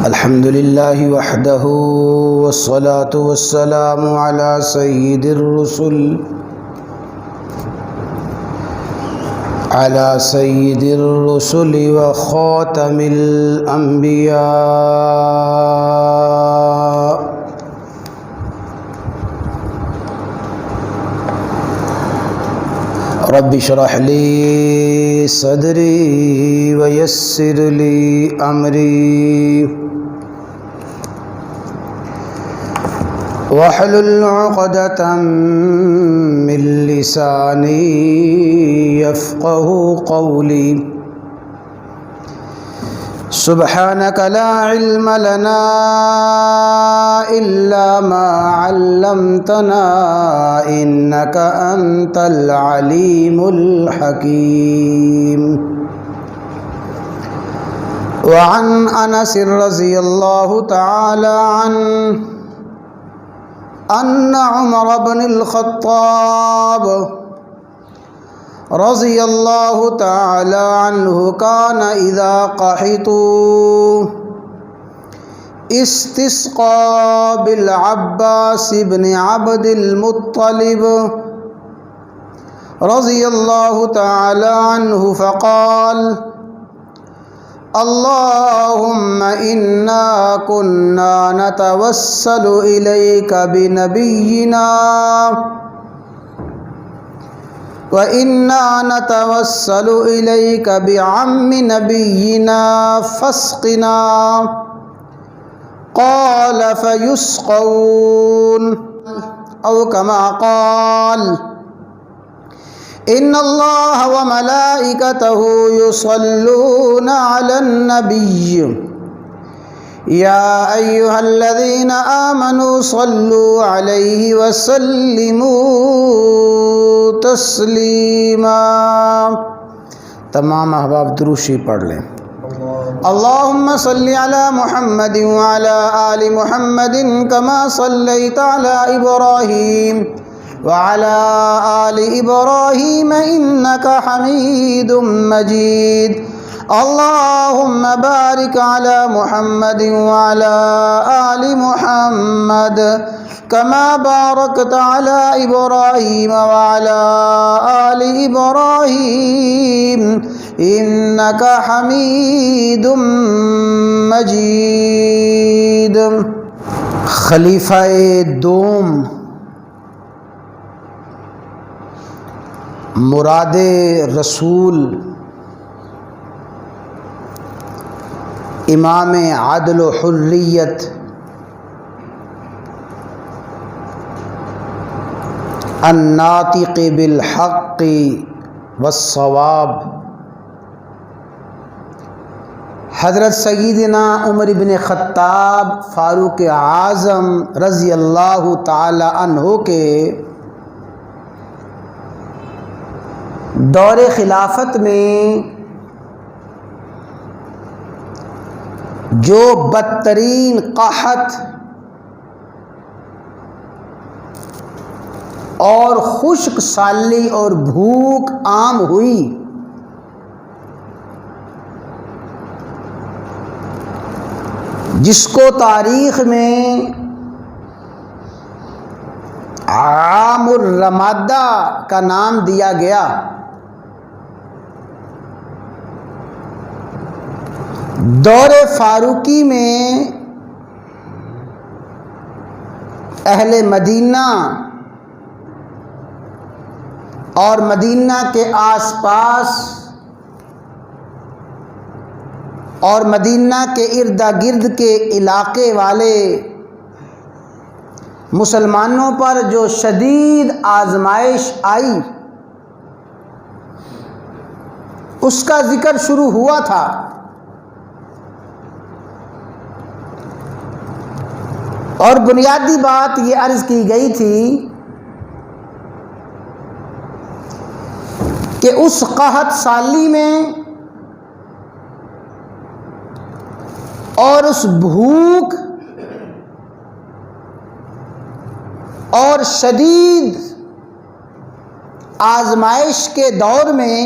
الحمد للہ وحدہ والصلاة والسلام علی سید الرسل وخاتم الانبیاء رب اشرح لی صدری ویسر لی امری واحلل عقدۃ من لسانی یفقهوا قولی سبحانک لا علم لنا الا ما علمتنا انک انت العلیم الحکیم وعن انس رضی اللہ تعالی عنہ ان عمر بن الخطاب رضی اللہ تعالی عنہ کان اذا قحطوا استسقى بالعباس بن عبد المطلب رضی اللہ تعالی عنہ فقال اللهم إنا كنا نتوسل إليك بنبينا وإنا نتوسل إليك بعم نبينا فاسقنا قال فيسقون أو كما قال ان اللہ وملائکتہ یصلون علی النبی یا ایہا الذین آمنوا صلوا علیہ وسلموا تسلیما۔ تمام احباب درود شریف پڑھ لیں۔ اللہم صلی علی محمد وعلی آل محمد کما صلیت علی ابراہیم وعلى آل إبراهيم إنك حميد مجيد اللهم بارك على محمد وعلى آل محمد كما باركت على إبراهيم وعلى آل إبراهيم إنك حميد مجيد۔ خلیفہ دوم مراد رسول امام عدل و حریت الناطق بالحق والصواب حضرت سیدنا عمر بن خطاب فاروق اعظم رضی اللہ تعالی عنہ کے دور خلافت میں جو بدترین قحط اور خشک سالی اور بھوک عام ہوئی، جس کو تاریخ میں عام الرمادہ کا نام دیا گیا، دور فاروقی میں اہل مدینہ اور مدینہ کے آس پاس اور مدینہ کے ارد گرد کے علاقے والے مسلمانوں پر جو شدید آزمائش آئی اس کا ذکر شروع ہوا تھا۔ اور بنیادی بات یہ عرض کی گئی تھی کہ اس قحط سالی میں اور اس بھوک اور شدید آزمائش کے دور میں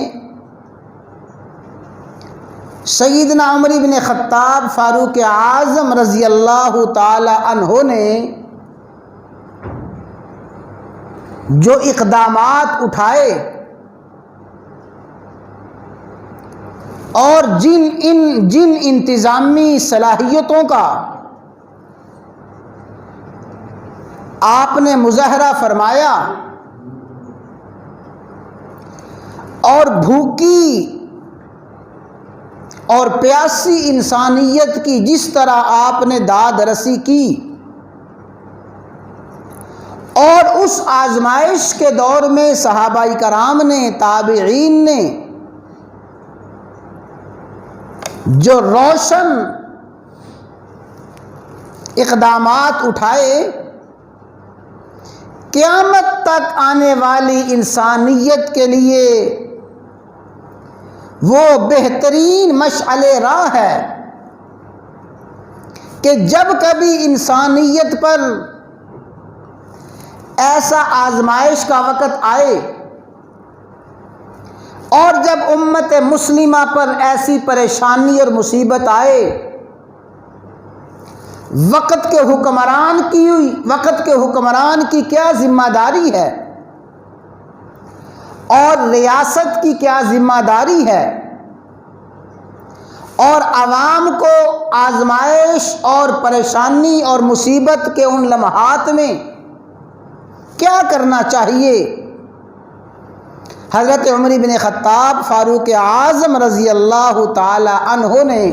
سیدنا عمر بن خطاب فاروق اعظم رضی اللہ تعالی عنہ نے جو اقدامات اٹھائے اور جن انتظامی صلاحیتوں کا آپ نے مظاہرہ فرمایا اور بھوکی اور پیاسی انسانیت کی جس طرح آپ نے داد رسی کی، اور اس آزمائش کے دور میں صحابہ کرام نے، تابعین نے جو روشن اقدامات اٹھائے، قیامت تک آنے والی انسانیت کے لیے وہ بہترین مشعل راہ ہے کہ جب کبھی انسانیت پر ایسا آزمائش کا وقت آئے اور جب امت مسلمہ پر ایسی پریشانی اور مصیبت آئے، وقت کے حکمران کی کیا ذمہ داری ہے اور ریاست کی کیا ذمہ داری ہے، اور عوام کو آزمائش اور پریشانی اور مصیبت کے ان لمحات میں کیا کرنا چاہیے۔ حضرت عمر بن خطاب فاروق اعظم رضی اللہ تعالی عنہ نے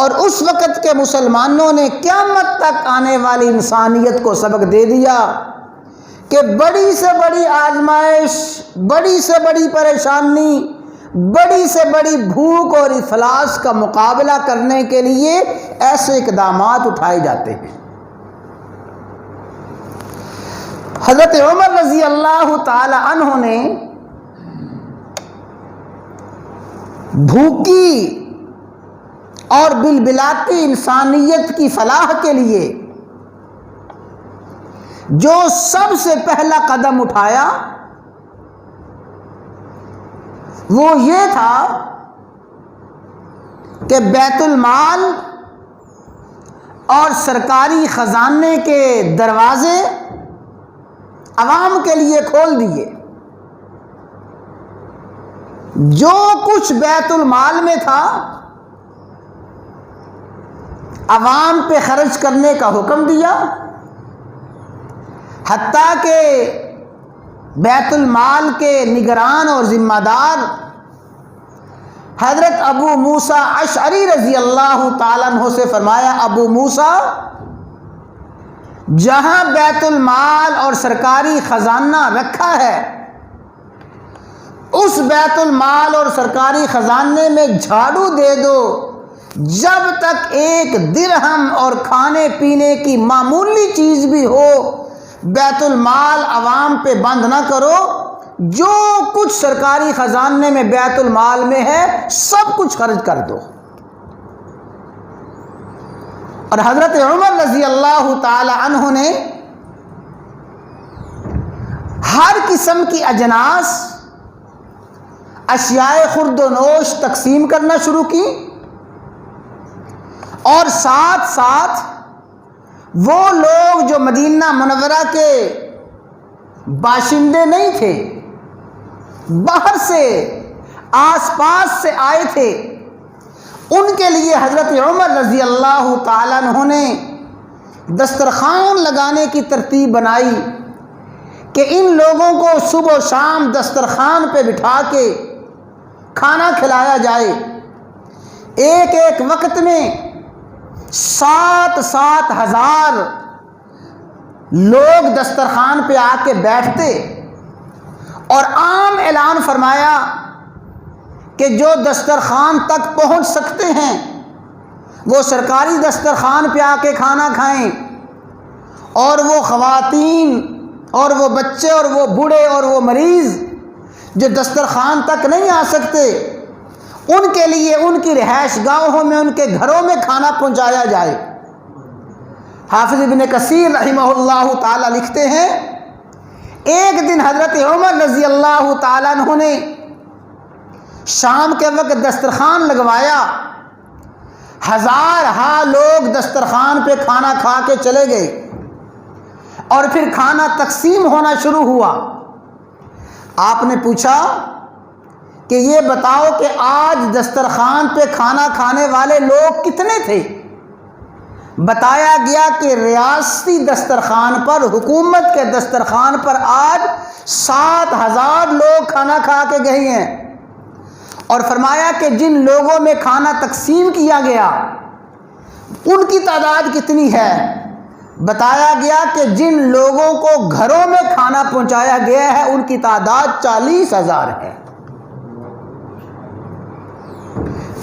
اور اس وقت کے مسلمانوں نے قیامت تک آنے والی انسانیت کو سبق دے دیا کہ بڑی سے بڑی آزمائش، بڑی سے بڑی پریشانی، بڑی سے بڑی بھوک اور افلاس کا مقابلہ کرنے کے لیے ایسے اقدامات اٹھائے جاتے ہیں۔ حضرت عمر رضی اللہ تعالی عنہ نے بھوکی اور بلبلاتی انسانیت کی فلاح کے لیے جو سب سے پہلا قدم اٹھایا وہ یہ تھا کہ بیت المال اور سرکاری خزانے کے دروازے عوام کے لیے کھول دیے۔ جو کچھ بیت المال میں تھا عوام پہ خرچ کرنے کا حکم دیا، حتیٰ کہ بیت المال کے نگران اور ذمہ دار حضرت ابو موسیٰ اشعری رضی اللہ تعالیٰ عنہ سے فرمایا، ابو موسیٰ، جہاں بیت المال اور سرکاری خزانہ رکھا ہے اس بیت المال اور سرکاری خزانے میں جھاڑو دے دو، جب تک ایک درہم اور کھانے پینے کی معمولی چیز بھی ہو بیت المال عوام پہ بند نہ کرو، جو کچھ سرکاری خزانے میں بیت المال میں ہے سب کچھ خرچ کر دو۔ اور حضرت عمر رضی اللہ تعالی عنہ نے ہر قسم کی اجناس، اشیاء خرد و نوش تقسیم کرنا شروع کی، اور ساتھ ساتھ وہ لوگ جو مدینہ منورہ کے باشندے نہیں تھے، باہر سے آس پاس سے آئے تھے، ان کے لیے حضرت عمر رضی اللہ تعالیٰ عنہ نے دسترخوان لگانے کی ترتیب بنائی کہ ان لوگوں کو صبح و شام دسترخوان پہ بٹھا کے کھانا کھلایا جائے۔ ایک ایک وقت میں 7,000 لوگ دسترخوان پہ آ کے بیٹھتے، اور عام اعلان فرمایا کہ جو دسترخوان تک پہنچ سکتے ہیں وہ سرکاری دسترخوان پہ آ کے کھانا کھائیں، اور وہ خواتین اور وہ بچے اور وہ بوڑھے اور وہ مریض جو دسترخوان تک نہیں آ سکتے ان کے لیے ان کی رہائش گاہوں میں، ان کے گھروں میں کھانا پہنچایا جائے۔ حافظ ابن کثیر رحمہ اللہ تعالی لکھتے ہیں، ایک دن حضرت عمر رضی اللہ تعالیٰ عنہ نے شام کے وقت دسترخوان لگوایا، ہزارہا لوگ دسترخوان پہ کھانا کھا کے چلے گئے، اور پھر کھانا تقسیم ہونا شروع ہوا۔ آپ نے پوچھا کہ یہ بتاؤ کہ آج دسترخوان پہ کھانا کھانے والے لوگ کتنے تھے؟ بتایا گیا کہ ریاستی دسترخوان پر، حکومت کے دسترخوان پر آج 7,000 لوگ کھانا کھا کے گئے ہیں، اور فرمایا کہ جن لوگوں میں کھانا تقسیم کیا گیا ان کی تعداد کتنی ہے؟ بتایا گیا کہ جن لوگوں کو گھروں میں کھانا پہنچایا گیا ہے ان کی تعداد 40,000 ہے۔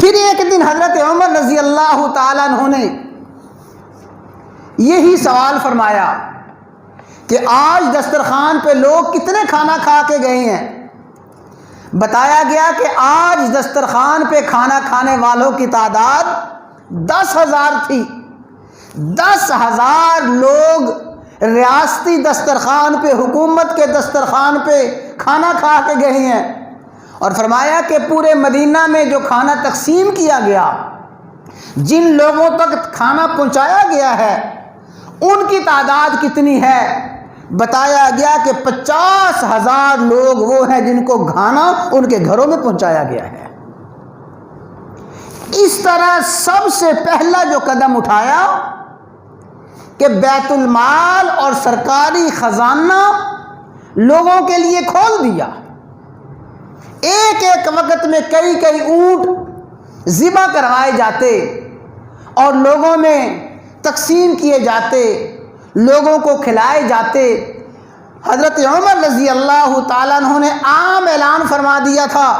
پھر ایک دن حضرت عمر رضی اللہ تعالیٰ عنہ نے یہی سوال فرمایا کہ آج دسترخوان پہ لوگ کتنے کھانا کھا کے گئے ہیں؟ بتایا گیا کہ آج دسترخوان پہ کھانا کھانے والوں کی تعداد 10,000 تھی۔ 10,000 لوگ ریاستی دسترخوان پہ، حکومت کے دسترخوان پہ کھانا کھا کے گئے ہیں، اور فرمایا کہ پورے مدینہ میں جو کھانا تقسیم کیا گیا، جن لوگوں تک کھانا پہنچایا گیا ہے ان کی تعداد کتنی ہے؟ بتایا گیا کہ 50,000 لوگ وہ ہیں جن کو کھانا ان کے گھروں میں پہنچایا گیا ہے۔ اس طرح سب سے پہلا جو قدم اٹھایا کہ بیت المال اور سرکاری خزانہ لوگوں کے لیے کھول دیا۔ ایک ایک وقت میں کئی کئی اونٹ ذبح کروائے جاتے اور لوگوں میں تقسیم کیے جاتے، لوگوں کو کھلائے جاتے۔ حضرت عمر رضی اللہ تعالیٰ عنہ نے عام اعلان فرما دیا تھا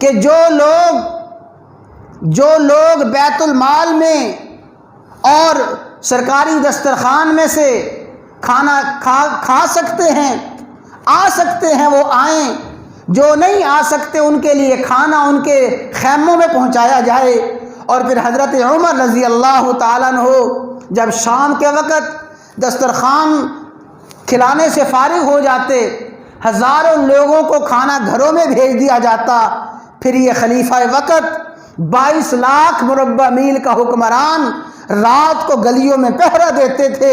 کہ جو لوگ بیت المال میں اور سرکاری دسترخوان میں سے کھانا کھا سکتے ہیں، آ سکتے ہیں، وہ آئیں، جو نہیں آ سکتے ان کے لیے کھانا ان کے خیموں میں پہنچایا جائے۔ اور پھر حضرت عمر رضی اللہ تعالیٰ عنہ جب شام کے وقت دسترخوان کھلانے سے فارغ ہو جاتے، ہزاروں لوگوں کو کھانا گھروں میں بھیج دیا جاتا، پھر یہ خلیفہ وقت 22 لاکھ مربع میل کا حکمران رات کو گلیوں میں پہرا دیتے تھے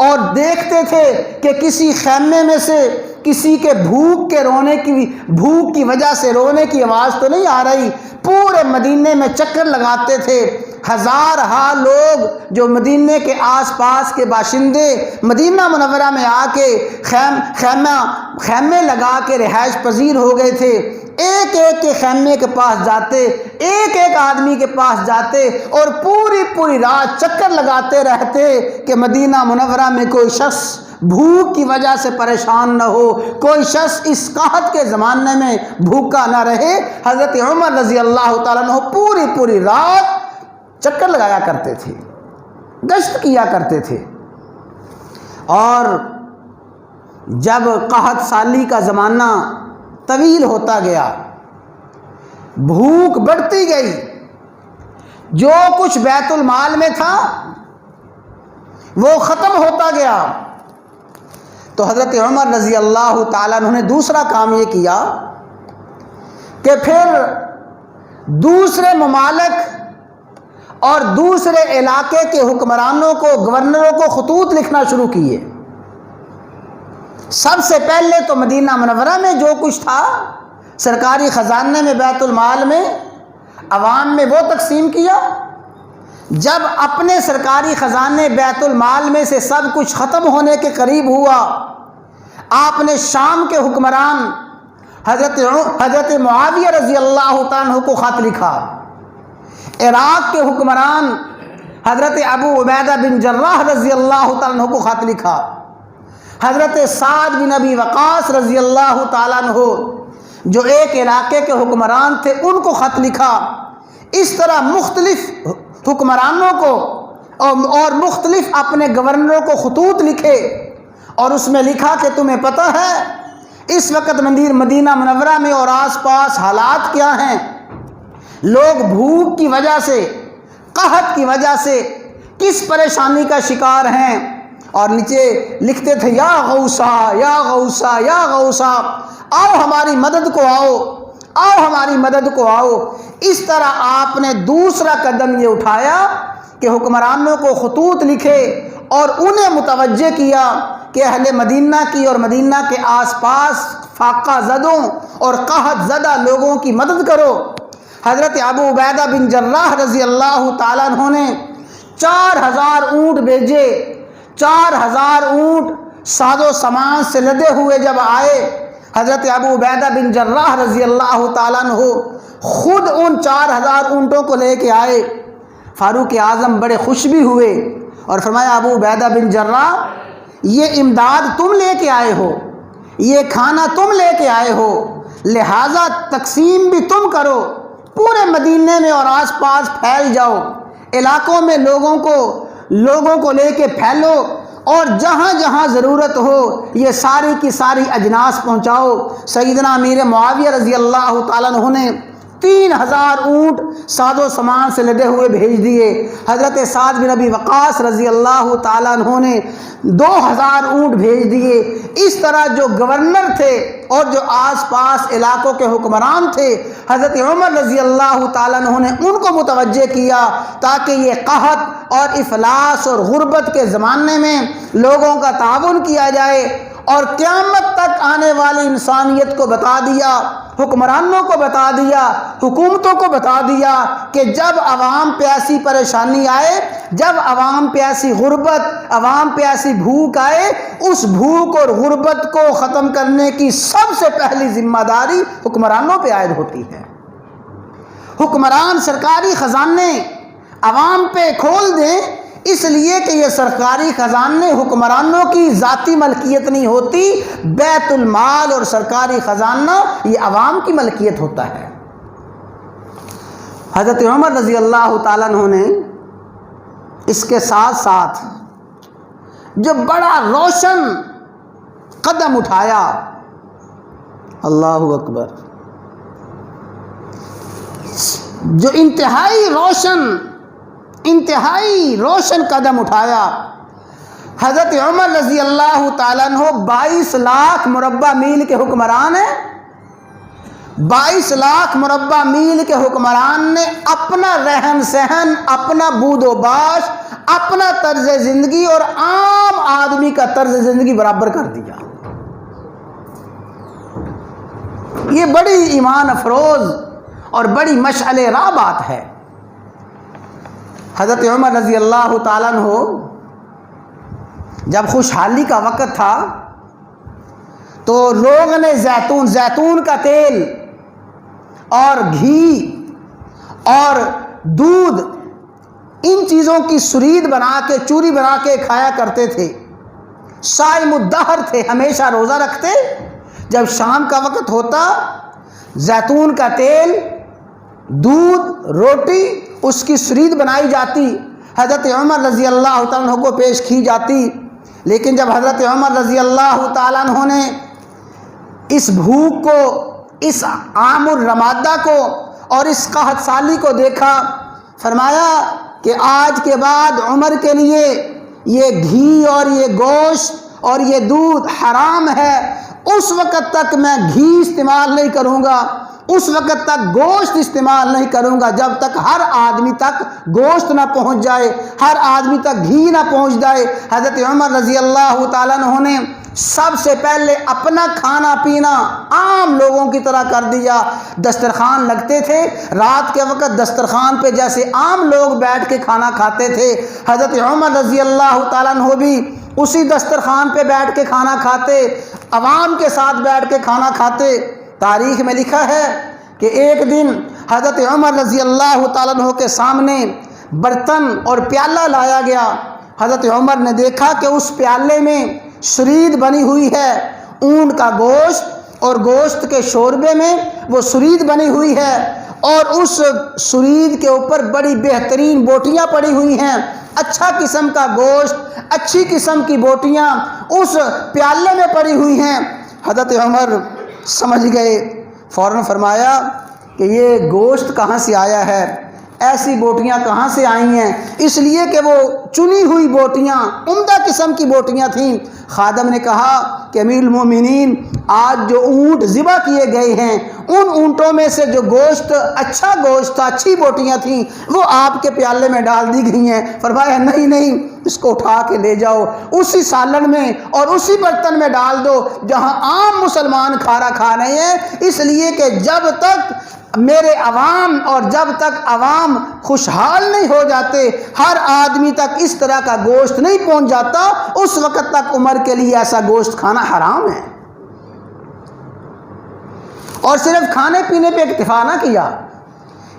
اور دیکھتے تھے کہ کسی خیمے میں سے کسی کے بھوک کی وجہ سے رونے کی آواز تو نہیں آ رہی۔ پورے مدینے میں چکر لگاتے تھے۔ ہزارہا لوگ جو مدینے کے آس پاس کے باشندے مدینہ منورہ میں آ کے خیمے لگا کے رہائش پذیر ہو گئے تھے، ایک ایک کے خیمے کے پاس جاتے، ایک ایک آدمی کے پاس جاتے اور پوری رات چکر لگاتے رہتے کہ مدینہ منورہ میں کوئی شخص بھوک کی وجہ سے پریشان نہ ہو، کوئی شخص اس قحط کے زمانے میں بھوکا نہ رہے۔ حضرت عمر رضی اللہ تعالیٰ عنہ پوری رات چکر لگایا کرتے تھے، گشت کیا کرتے تھے، اور جب قحط سالی کا زمانہ طویل ہوتا گیا، بھوک بڑھتی گئی، جو کچھ بیت المال میں تھا وہ ختم ہوتا گیا، تو حضرت عمر رضی اللہ تعالیٰ عنہ نے دوسرا کام یہ کیا کہ پھر دوسرے ممالک اور دوسرے علاقے کے حکمرانوں کو، گورنروں کو خطوط لکھنا شروع کیے۔ سب سے پہلے تو مدینہ منورہ میں جو کچھ تھا سرکاری خزانے میں، بیت المال میں، عوام میں، وہ تقسیم کیا۔ جب اپنے سرکاری خزانے بیت المال میں سے سب کچھ ختم ہونے کے قریب ہوا، آپ نے شام کے حکمران حضرت معاویہ رضی اللہ تعالیٰ عنہ کو خط لکھا، عراق کے حکمران حضرت ابو عبیدہ بن جراح رضی اللہ تعالیٰ عنہ کو خط لکھا، حضرت سعد بن ابی وقاص رضی اللہ تعالیٰ عنہ جو ایک علاقے کے حکمران تھے ان کو خط لکھا۔ اس طرح مختلف حکمرانوں کو اور مختلف اپنے گورنروں کو خطوط لکھے، اور اس میں لکھا کہ تمہیں پتہ ہے اس وقت مدینہ منورہ میں اور آس پاس حالات کیا ہیں، لوگ بھوک کی وجہ سے، قحط کی وجہ سے کس پریشانی کا شکار ہیں، اور نیچے لکھتے تھے یا غوثا یا غوثا یا غوثا، آؤ ہماری مدد کو آؤ، آؤ ہماری مدد کو آؤ۔ اس طرح آپ نے دوسرا قدم یہ اٹھایا کہ حکمرانوں کو خطوط لکھے اور انہیں متوجہ کیا کہ اہل مدینہ کی اور مدینہ کے آس پاس فاقہ زدوں اور قحط زدہ لوگوں کی مدد کرو۔ حضرت ابو عبیدہ بن جراح رضی اللہ تعالیٰ عنہ نے 4000 اونٹ بھیجے۔ 4000 اونٹ ساز و سامان سے لدے ہوئے جب آئے، حضرت ابو عبیدہ بن جراح رضی اللہ تعالیٰ عنہ خود ان 4000 اونٹوں کو لے کے آئے۔ فاروق اعظم بڑے خوش بھی ہوئے اور فرمایا ابو عبیدہ بن جراح، یہ امداد تم لے کے آئے ہو، یہ کھانا تم لے کے آئے ہو، لہٰذا تقسیم بھی تم کرو، پورے مدینے میں اور آس پاس پھیل جاؤ، علاقوں میں لوگوں کو لے کے پھیلو اور جہاں جہاں ضرورت ہو یہ ساری کی ساری اجناس پہنچاؤ۔ سیدنا امیر معاویہ رضی اللہ تعالیٰ عنہ نے 3000 اونٹ ساز و سامان سے لدے ہوئے بھیج دیے۔ حضرت سعد بن ابی وقاص رضی اللہ تعالیٰ عنہ نے 2000 اونٹ بھیج دیے۔ اس طرح جو گورنر تھے اور جو آس پاس علاقوں کے حکمران تھے، حضرت عمر رضی اللہ تعالیٰ عنہ نے ان کو متوجہ کیا تاکہ یہ قحط اور افلاس اور غربت کے زمانے میں لوگوں کا تعاون کیا جائے، اور قیامت تک آنے والی انسانیت کو بتا دیا، حکمرانوں کو بتا دیا، حکومتوں کو بتا دیا کہ جب عوام پہ ایسی پریشانی آئے، جب عوام پہ ایسی غربت، عوام پہ ایسی بھوک آئے، اس بھوک اور غربت کو ختم کرنے کی سب سے پہلی ذمہ داری حکمرانوں پہ عائد ہوتی ہے۔ حکمران سرکاری خزانے عوام پہ کھول دیں، اس لیے کہ یہ سرکاری خزانے حکمرانوں کی ذاتی ملکیت نہیں ہوتی، بیت المال اور سرکاری خزانہ یہ عوام کی ملکیت ہوتا ہے۔ حضرت عمر رضی اللہ تعالیٰ عنہ نے اس کے ساتھ ساتھ جو بڑا روشن قدم اٹھایا، اللہ اکبر، جو انتہائی روشن قدم اٹھایا، حضرت عمر رضی اللہ تعالیٰ عنہ 22 لاکھ مربع میل کے حکمران ہیں۔ 22 لاکھ مربع میل کے حکمران نے اپنا رہن سہن، اپنا بود و باش، اپنا طرز زندگی اور عام آدمی کا طرز زندگی برابر کر دیا۔ یہ بڑی ایمان افروز اور بڑی مشعل راہ بات ہے۔ حضرت عمر رضی اللہ تعالیٰ عنہ جب خوشحالی کا وقت تھا تو لوگوں نے زیتون کا تیل اور گھی اور دودھ، ان چیزوں کی سرید بنا کے، چوری بنا کے کھایا کرتے تھے۔ صائم الدہر تھے، ہمیشہ روزہ رکھتے۔ جب شام کا وقت ہوتا، زیتون کا تیل، دودھ، روٹی، اس کی سرید بنائی جاتی، حضرت عمر رضی اللہ تعالیٰ عنہ کو پیش کی جاتی۔ لیکن جب حضرت عمر رضی اللہ تعالیٰ عنہ نے اس بھوک کو، اس عام الرمادہ کو اور اس قحط سالی کو دیکھا، فرمایا کہ آج کے بعد عمر کے لیے یہ گھی اور یہ گوشت اور یہ دودھ حرام ہے۔ اس وقت تک میں گھی استعمال نہیں کروں گا، اس وقت تک گوشت استعمال نہیں کروں گا جب تک ہر آدمی تک گوشت نہ پہنچ جائے، ہر آدمی تک گھی نہ پہنچ جائے۔ حضرت عمر رضی اللہ تعالیٰ عنہ نے سب سے پہلے اپنا کھانا پینا عام لوگوں کی طرح کر دیا۔ دسترخوان لگتے تھے، رات کے وقت دسترخوان پہ جیسے عام لوگ بیٹھ کے کھانا کھاتے تھے، حضرت عمر رضی اللہ تعالیٰ عنہ بھی اسی دسترخوان پہ بیٹھ کے کھانا کھاتے، عوام کے ساتھ بیٹھ کے کھانا کھاتے۔ تاریخ میں لکھا ہے کہ ایک دن حضرت عمر رضی اللہ تعالیٰ عنہ کے سامنے برتن اور پیالہ لایا گیا۔ حضرت عمر نے دیکھا کہ اس پیالے میں سرید بنی ہوئی ہے، اونٹ کا گوشت، اور گوشت کے شوربے میں وہ سرید بنی ہوئی ہے، اور اس سرید کے اوپر بڑی بہترین بوٹیاں پڑی ہوئی ہیں، اچھا قسم کا گوشت، اچھی قسم کی بوٹیاں اس پیالے میں پڑی ہوئی ہیں۔ حضرت عمر سمجھ گئے، فوراً فرمایا کہ یہ گوشت کہاں سے آیا ہے؟ ایسی بوٹیاں کہاں سے آئی ہیں؟ اس لیے کہ وہ چنی ہوئی بوٹیاں، عمدہ قسم کی بوٹیاں تھیں۔ خادم نے کہا کہ امیر المومنین، آج جو اونٹ ذبح کیے گئے ہیں ان اونٹوں میں سے جو گوشت اچھا گوشت تھا، اچھی بوٹیاں تھیں، وہ آپ کے پیالے میں ڈال دی گئی ہیں۔ فرمایا نہیں نہیں، اس کو اٹھا کے لے جاؤ، اسی سالن میں اور اسی برتن میں ڈال دو جہاں عام مسلمان کھانا کھا رہے ہیں، اس لیے کہ جب تک میرے عوام اور جب تک عوام خوشحال نہیں ہو جاتے، ہر آدمی تک اس طرح کا گوشت نہیں پہنچ جاتا، اس وقت تک عمر کے لیے ایسا گوشت کھانا حرام ہے۔ اور صرف کھانے پینے پہ اکتفا نہ کیا،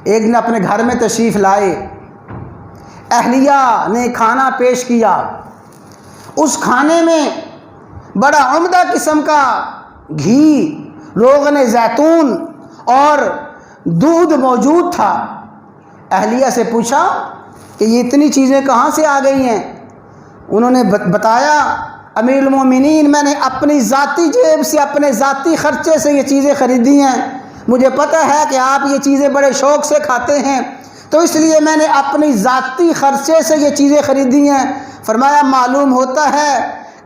ایک دن اپنے گھر میں تشریف لائے، اہلیہ نے کھانا پیش کیا، اس کھانے میں بڑا عمدہ قسم کا گھی، روغن زیتون اور دودھ موجود تھا۔ اہلیہ سے پوچھا کہ یہ اتنی چیزیں کہاں سے آ گئی ہیں؟ انہوں نے بتایا امیر المومنین، میں نے اپنی ذاتی جیب سے، اپنے ذاتی خرچے سے یہ چیزیں خریدی ہیں، مجھے پتہ ہے کہ آپ یہ چیزیں بڑے شوق سے کھاتے ہیں، تو اس لیے میں نے اپنی ذاتی خرچے سے یہ چیزیں خریدی ہیں۔ فرمایا معلوم ہوتا ہے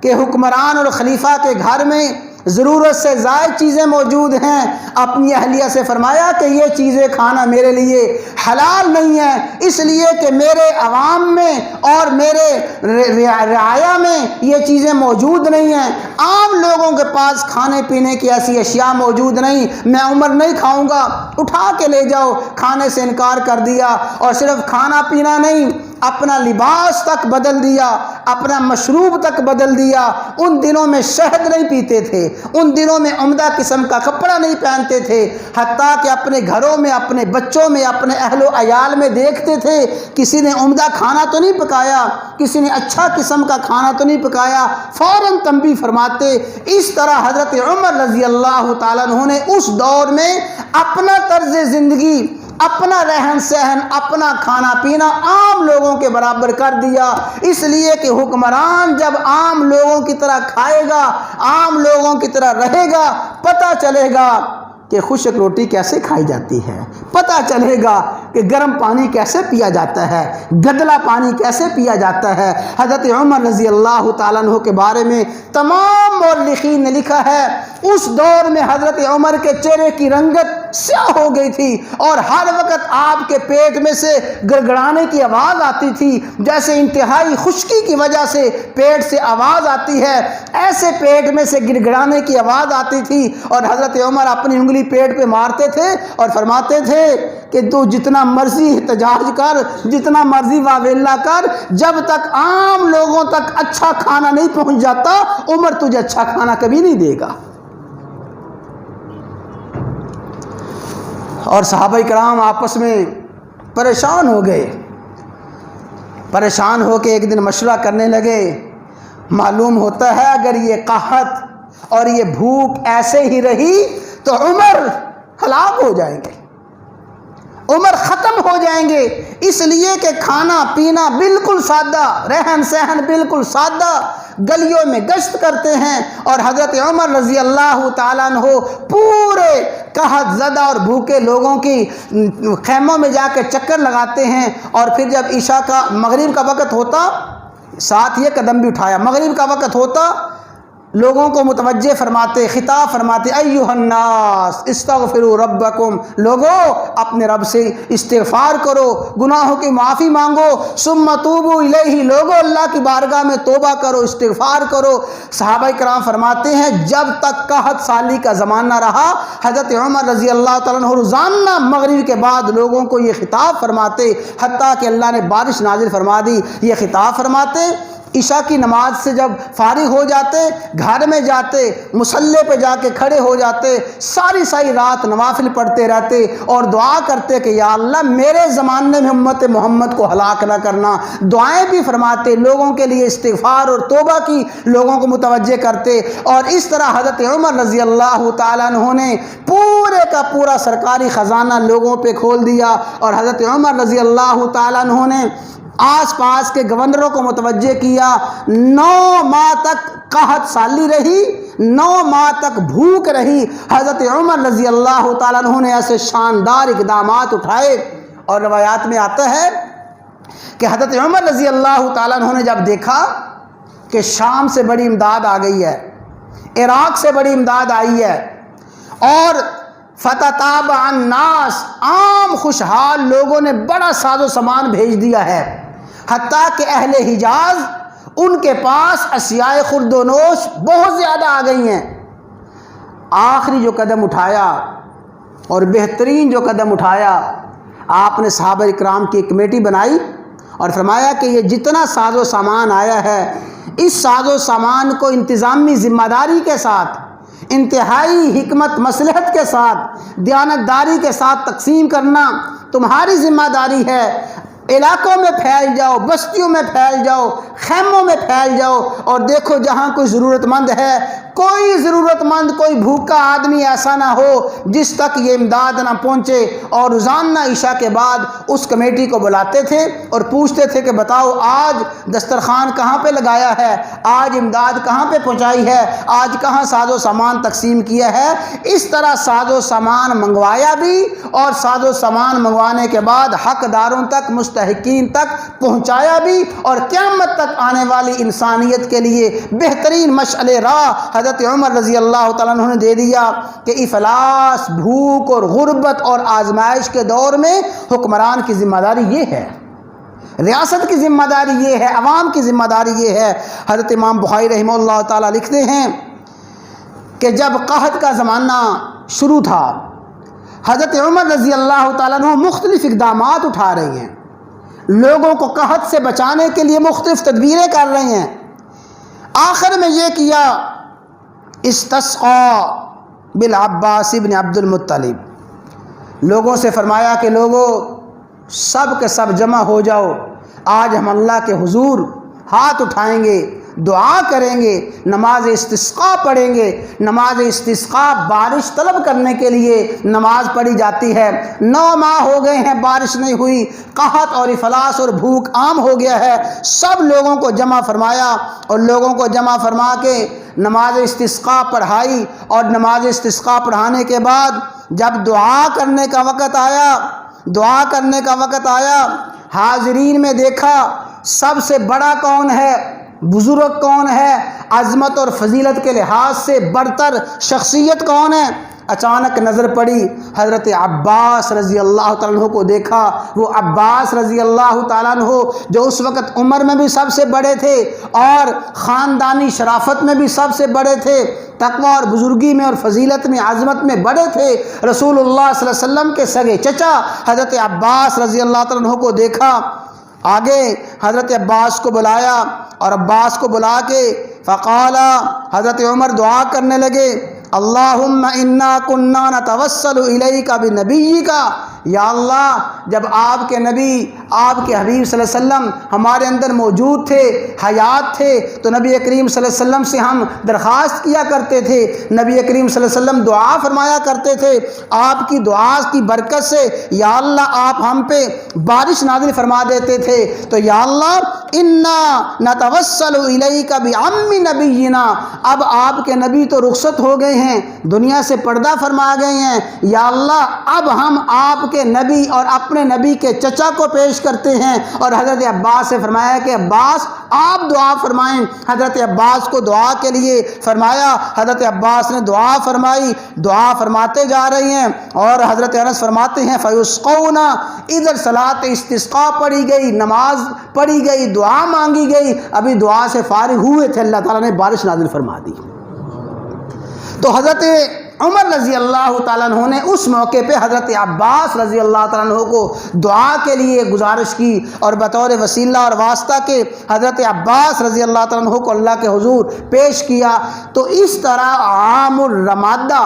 کہ حکمران اور خلیفہ کے گھر میں ضرورت سے زائد چیزیں موجود ہیں۔ اپنی اہلیہ سے فرمایا کہ یہ چیزیں کھانا میرے لیے حلال نہیں ہے، اس لیے کہ میرے عوام میں اور میرے رعایا میں یہ چیزیں موجود نہیں ہیں، عام لوگوں کے پاس کھانے پینے کی ایسی اشیاء موجود نہیں، میں عمر نہیں کھاؤں گا، اٹھا کے لے جاؤ۔ کھانے سے انکار کر دیا، اور صرف کھانا پینا نہیں، اپنا لباس تک بدل دیا، اپنا مشروب تک بدل دیا۔ ان دنوں میں شہد نہیں پیتے تھے، ان دنوں میں عمدہ قسم کا کپڑا نہیں پہنتے تھے، حتیٰ کہ اپنے گھروں میں، اپنے بچوں میں، اپنے اہل و عیال میں دیکھتے تھے کسی نے عمدہ کھانا تو نہیں پکایا، کسی نے اچھا قسم کا کھانا تو نہیں پکایا، فوراً تنبیہ فرماتے۔ اس طرح حضرت عمر رضی اللہ تعالیٰ عنہ نے اس دور میں اپنا طرز زندگی، اپنا رہن سہن، اپنا کھانا پینا عام لوگوں کے برابر کر دیا، اس لیے کہ حکمران جب عام لوگوں کی طرح کھائے گا، عام لوگوں کی طرح رہے گا، پتہ چلے گا کہ خشک روٹی کیسے کھائی جاتی ہے، پتہ چلے گا کہ گرم پانی کیسے پیا جاتا ہے، گدلا پانی کیسے پیا جاتا ہے۔ حضرت عمر رضی اللہ تعالیٰ عنہ کے بارے میں تمام مورخین نے لکھا ہے، اس دور میں حضرت عمر کے چہرے کی رنگت سیاہ ہو گئی تھی، اور ہر وقت آپ کے پیٹ میں سے گڑگڑانے کی آواز آتی تھی، جیسے انتہائی خشکی کی وجہ سے پیٹ سے آواز آتی ہے، ایسے پیٹ میں سے گڑگڑانے کی آواز آتی تھی، اور حضرت عمر اپنی انگلی پیٹ پہ مارتے تھے اور فرماتے تھے کہ تو جتنا مرضی احتجاج کر، جتنا مرضی واویلا کر، جب تک عام لوگوں تک اچھا کھانا نہیں پہنچ جاتا، عمر تجھے اچھا کھانا کبھی نہیں دے گا۔ اور صحابہ کرام آپس میں پریشان ہو گئے، پریشان ہو کے ایک دن مشورہ کرنے لگے، معلوم ہوتا ہے اگر یہ قحط اور یہ بھوک ایسے ہی رہی تو عمر ہلاک ہو جائیں گے، عمر ختم ہو جائیں گے، اس لیے کہ کھانا پینا بالکل سادہ، رہن سہن بالکل سادہ، گلیوں میں گشت کرتے ہیں، اور حضرت عمر رضی اللہ تعالیٰ عنہ پورے قحط زدہ اور بھوکے لوگوں کی خیموں میں جا کے چکر لگاتے ہیں، اور پھر جب عشاء کا، مغرب کا وقت ہوتا، ساتھ یہ قدم بھی اٹھایا، مغرب کا وقت ہوتا، لوگوں کو متوجہ فرماتے، خطاب فرماتے، ایھا الناس استغفروا ربکم، لوگو اپنے رب سے استغفار کرو، گناہوں کی معافی مانگو، ثم توبوا الیہ، لوگو اللہ کی بارگاہ میں توبہ کرو، استغفار کرو۔ صحابہ کرام فرماتے ہیں جب تک قحط سالی کا زمانہ رہا، حضرت عمر رضی اللہ تعالیٰ عنہ روزانہ مغرب کے بعد لوگوں کو یہ خطاب فرماتے، حتیٰ کہ اللہ نے بارش نازل فرما دی۔ یہ خطاب فرماتے، عشاء کی نماز سے جب فارغ ہو جاتے، گھر میں جاتے، مصلی پہ جا کے کھڑے ہو جاتے، ساری رات نوافل پڑھتے رہتے اور دعا کرتے کہ یا اللہ میرے زمانے میں امت محمد کو ہلاک نہ کرنا۔ دعائیں بھی فرماتے، لوگوں کے لیے استغفار اور توبہ کی لوگوں کو متوجہ کرتے، اور اس طرح حضرت عمر رضی اللہ تعالیٰ عنہ نے پورے کا پورا سرکاری خزانہ لوگوں پہ کھول دیا، اور حضرت عمر رضی اللہ تعالیٰ عنہ نے آس پاس کے گورنروں کو متوجہ کیا۔ 9 ماہ تک قحط سالی رہی، 9 ماہ تک بھوک رہی، حضرت عمر رضی اللہ تعالیٰ عنہ نے ایسے شاندار اقدامات اٹھائے، اور روایات میں آتا ہے کہ حضرت عمر رضی اللہ تعالیٰ عنہ نے جب دیکھا کہ شام سے بڑی امداد آ گئی ہے، عراق سے بڑی امداد آئی ہے، اور فتتابع الناس، عام خوشحال لوگوں نے بڑا ساز و سامان بھیج دیا ہے، حتیٰ کہ اہل حجاز ان کے پاس اشیاء خورد و نوش بہت زیادہ آ گئی ہیں، آخری جو قدم اٹھایا اور بہترین جو قدم اٹھایا، آپ نے صحابہ اکرام کی ایک کمیٹی بنائی اور فرمایا کہ یہ جتنا ساز و سامان آیا ہے، اس ساز و سامان کو انتظامی ذمہ داری کے ساتھ، انتہائی حکمت مصلحت کے ساتھ، دیانتداری کے ساتھ تقسیم کرنا تمہاری ذمہ داری ہے۔ علاقوں میں پھیل جاؤ، بستیوں میں پھیل جاؤ، خیموں میں پھیل جاؤ، اور دیکھو جہاں کوئی ضرورت مند ہے، کوئی ضرورت مند، کوئی بھوکا آدمی ایسا نہ ہو جس تک یہ امداد نہ پہنچے۔ اور روزانہ عشاء کے بعد اس کمیٹی کو بلاتے تھے اور پوچھتے تھے کہ بتاؤ آج دسترخوان کہاں پہ لگایا ہے، آج امداد کہاں پہ پہنچائی ہے، آج کہاں ساز و سامان تقسیم کیا ہے۔ اس طرح ساز و سامان منگوایا بھی، اور ساز و سامان منگوانے کے بعد حقداروں تک، مستحقین تک پہنچایا بھی، اور قیامت تک آنے والی انسانیت کے لیے بہترین مشعل راہ حضرت عمر رضی اللہ تعالیٰ عنہ نے دے دیا کہ افلاس، بھوک اور غربت اور آزمائش کے دور میں حکمران کی ذمہ داری یہ ہے، ریاست کی ذمہ داری یہ ہے، عوام کی ذمہ داری یہ ہے۔ حضرت امام بخاری رحمہ اللہ تعالیٰ لکھتے ہیں کہ جب قحط کا زمانہ شروع تھا، حضرت عمر رضی اللہ تعالیٰ عنہ مختلف اقدامات اٹھا رہے ہیں، لوگوں کو قحط سے بچانے کے لیے مختلف تدبیریں کر رہے ہیں۔ آخر میں یہ کیا، استسقا بالعباس بن عبد المطلب، لوگوں سے فرمایا کہ لوگوں سب کے سب جمع ہو جاؤ، آج ہم اللہ کے حضور ہاتھ اٹھائیں گے، دعا کریں گے، نماز استسقاء پڑھیں گے۔ نماز استسقاء بارش طلب کرنے کے لیے نماز پڑھی جاتی ہے۔ 9 ماہ ہو گئے ہیں بارش نہیں ہوئی، قحط اور افلاس اور بھوک عام ہو گیا ہے۔ سب لوگوں کو جمع فرمایا اور لوگوں کو جمع فرما کے نماز استسقاء پڑھائی، اور نماز استسقاء پڑھانے کے بعد جب دعا کرنے کا وقت آیا، حاضرین میں دیکھا سب سے بڑا کون ہے، بزرگ کون ہے، عظمت اور فضیلت کے لحاظ سے برتر شخصیت کون ہے۔ اچانک نظر پڑی، حضرت عباس رضی اللہ تعالیٰ عنہ کو دیکھا۔ وہ عباس رضی اللہ تعالیٰ عنہ جو اس وقت عمر میں بھی سب سے بڑے تھے اور خاندانی شرافت میں بھی سب سے بڑے تھے، تقوی اور بزرگی میں اور فضیلت میں، عظمت میں بڑے تھے، رسول اللہ صلی اللہ علیہ وسلم کے سگے چچا حضرت عباس رضی اللہ تعالیٰ عنہ کو دیکھا۔ آگے حضرت عباس کو بلایا، اور عباس کو بلا کے فقالا، حضرت عمر دعا کرنے لگے، اللہم انا کننا نتوسل الیک بنبیک، یا اللہ جب آپ کے نبی، آپ کے حبیب صلی اللہ علیہ وسلم ہمارے اندر موجود تھے، حیات تھے، تو نبی کریم صلی اللہ علیہ وسلم سے ہم درخواست کیا کرتے تھے، نبی کریم صلی اللہ علیہ وسلم دعا فرمایا کرتے تھے، آپ کی دعا کی برکت سے یا اللہ آپ ہم پہ بارش نازل فرما دیتے تھے۔ تو یا اللہ انا نتوسل الیک بعم نبینا، اب آپ کے نبی تو رخصت ہو گئے ہیں، دنیا سے پردہ فرما گئے ہیں، یا اللہ اب ہم آپ کے نبی اور اپنے نبی کے چچا کو پیش کرتے ہیں۔ اور حضرت عباس سے فرمایا کہ عباس آپ دعا فرمائیں۔ حضرت عباس کو دعا کے لیے فرمایا، حضرت عباس نے دعا فرمائی، دعا فرماتے جا رہے ہیں، اور حضرت انس فرماتے ہیں فیسقون، ادھر صلاۃ استسقاء پڑھی گئی، نماز پڑھی گئی، دعا مانگی گئی، ابھی دعا سے فارغ ہوئے تھے، اللہ تعالیٰ نے بارش نازل فرما دی۔ تو حضرت عمر رضی اللہ تعالیٰ عنہ نے اس موقع پہ حضرت عباس رضی اللہ تعالیٰ عنہ کو دعا کے لیے گزارش کی، اور بطور وسیلہ اور واسطہ کے حضرت عباس رضی اللہ تعالیٰ عنہ کو اللہ کے حضور پیش کیا۔ تو اس طرح عام الرمادہ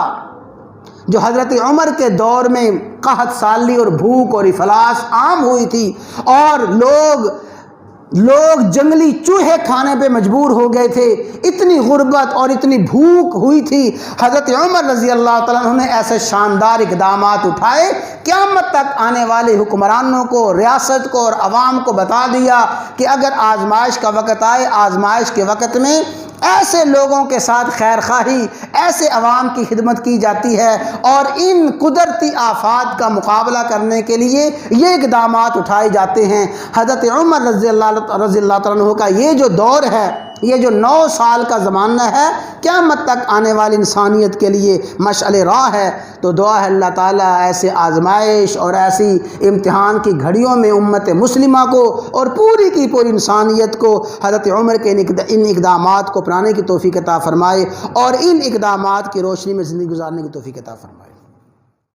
جو حضرت عمر کے دور میں قحط سالی اور بھوک اور افلاس عام ہوئی تھی، اور لوگ جنگلی چوہے کھانے پہ مجبور ہو گئے تھے، اتنی غربت اور اتنی بھوک ہوئی تھی، حضرت عمر رضی اللہ تعالیٰ عنہ نے ایسے شاندار اقدامات اٹھائے، قیامت تک آنے والے حکمرانوں کو، ریاست کو اور عوام کو بتا دیا کہ اگر آزمائش کا وقت آئے، آزمائش کے وقت میں ایسے لوگوں کے ساتھ خیر خواہی، ایسے عوام کی خدمت کی جاتی ہے، اور ان قدرتی آفات کا مقابلہ کرنے کے لیے یہ اقدامات اٹھائے جاتے ہیں۔ حضرت عمر رضی اللہ تعالیٰ عنہ کا یہ جو دور ہے، یہ جو 9 سال کا زمانہ ہے، قیامت تک آنے والی انسانیت کے لیے مشعل راہ ہے۔ تو دعا ہے اللہ تعالیٰ ایسے آزمائش اور ایسی امتحان کی گھڑیوں میں امت مسلمہ کو اور پوری کی پوری انسانیت کو حضرت عمر کے ان اقدامات کو اپنانے کی توفیق عطا فرمائے، اور ان اقدامات کی روشنی میں زندگی گزارنے کی توفیق عطا فرمائے۔